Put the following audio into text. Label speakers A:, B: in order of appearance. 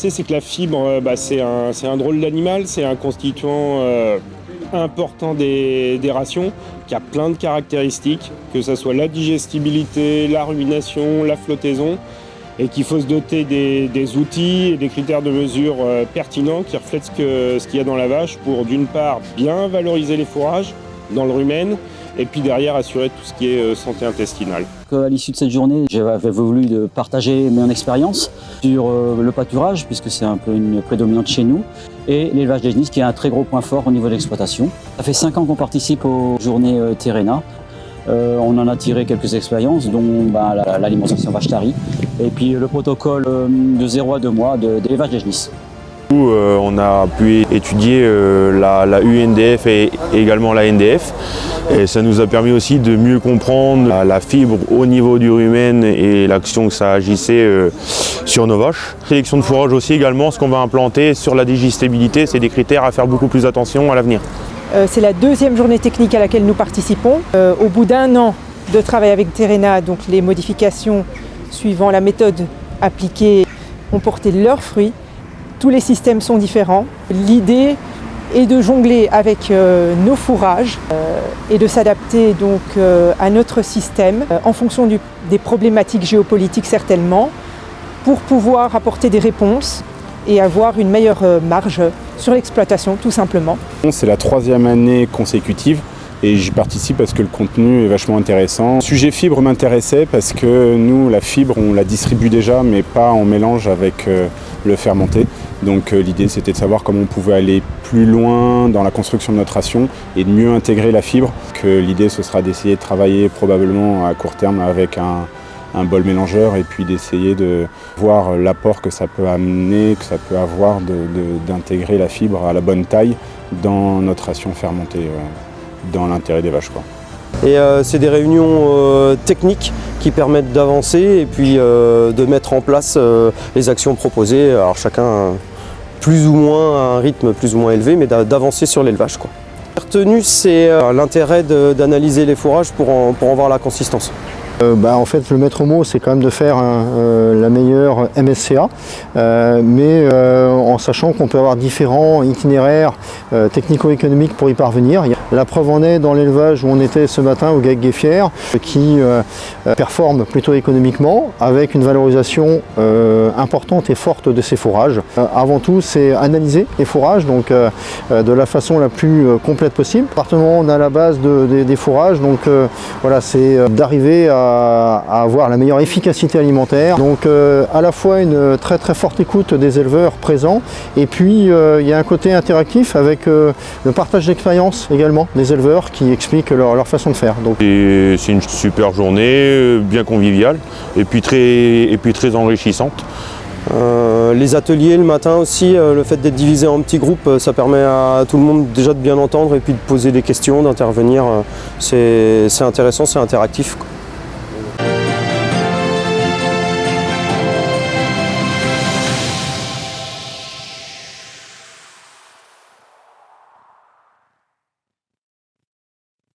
A: penser, c'est que la fibre, c'est un drôle d'animal, c'est un constituant important des rations, qui a plein de caractéristiques, que ce soit la digestibilité, la rumination, la flottaison, et qu'il faut se doter des outils et des critères de mesure pertinents qui reflètent ce qu'il y a dans la vache pour, d'une part, bien valoriser les fourrages dans le rumen, et puis derrière assurer tout ce qui est santé intestinale.
B: À l'issue de cette journée, j'avais voulu partager mon expérience sur le pâturage, puisque c'est un peu une prédominante chez nous, et l'élevage des genisses, qui est un très gros point fort au niveau de l'exploitation. Ça fait 5 ans qu'on participe aux journées Terrena. On en a tiré quelques expériences, dont l'alimentation vache-tarie, et puis le protocole de 0 à 2 mois d'élevage des genisses.
C: On a pu étudier la UNDF et également la NDF, et ça nous a permis aussi de mieux comprendre la fibre au niveau du rumen et l'action que ça agissait sur nos vaches. Sélection de fourrage aussi également, ce qu'on va implanter sur la digestibilité, c'est des critères à faire beaucoup plus attention à l'avenir.
D: C'est la 2e journée technique à laquelle nous participons. Au bout d'1 an de travail avec Terrena, donc les modifications suivant la méthode appliquée ont porté leurs fruits. Tous les systèmes sont différents. L'idée est de jongler avec nos fourrages et de s'adapter donc à notre système en fonction des problématiques géopolitiques certainement, pour pouvoir apporter des réponses et avoir une meilleure marge sur l'exploitation tout simplement.
E: C'est la 3e année consécutive et j'y participe parce que le contenu est vachement intéressant. Le sujet fibre m'intéressait parce que nous, la fibre, on la distribue déjà mais pas en mélange avec le fermenté. Donc l'idée c'était de savoir comment on pouvait aller plus loin dans la construction de notre ration et de mieux intégrer la fibre. L'idée ce sera d'essayer de travailler probablement à court terme avec un bol mélangeur et puis d'essayer de voir l'apport que ça peut amener, que ça peut avoir d'intégrer la fibre à la bonne taille dans notre ration fermentée, dans l'intérêt des vaches, quoi.
F: Et c'est des réunions techniques qui permettent d'avancer et puis de mettre en place les actions proposées. Alors chacun plus ou moins à un rythme plus ou moins élevé, mais d'avancer sur l'élevage, quoi. Retenu, c'est l'intérêt d'analyser les fourrages pour en voir la consistance.
G: En fait, le maître mot, c'est quand même de faire la meilleure MSCA, mais en sachant qu'on peut avoir différents itinéraires technico-économiques pour y parvenir. La preuve en est dans l'élevage où on était ce matin au Gaec-Guéfière, qui performe plutôt économiquement, avec une valorisation importante et forte de ses fourrages. Avant tout, c'est analyser les fourrages, donc de la façon la plus complète possible. À partir du moment où on a la base des fourrages, donc voilà, c'est d'arriver à avoir la meilleure efficacité alimentaire. Donc à la fois une très très forte écoute des éleveurs présents, et puis il y a un côté interactif avec le partage d'expérience également des éleveurs qui expliquent leur façon de faire.
C: C'est une super journée, bien conviviale et puis très enrichissante.
F: Les ateliers le matin aussi, le fait d'être divisé en petits groupes, ça permet à tout le monde déjà de bien entendre et puis de poser des questions, d'intervenir. C'est intéressant, c'est interactif.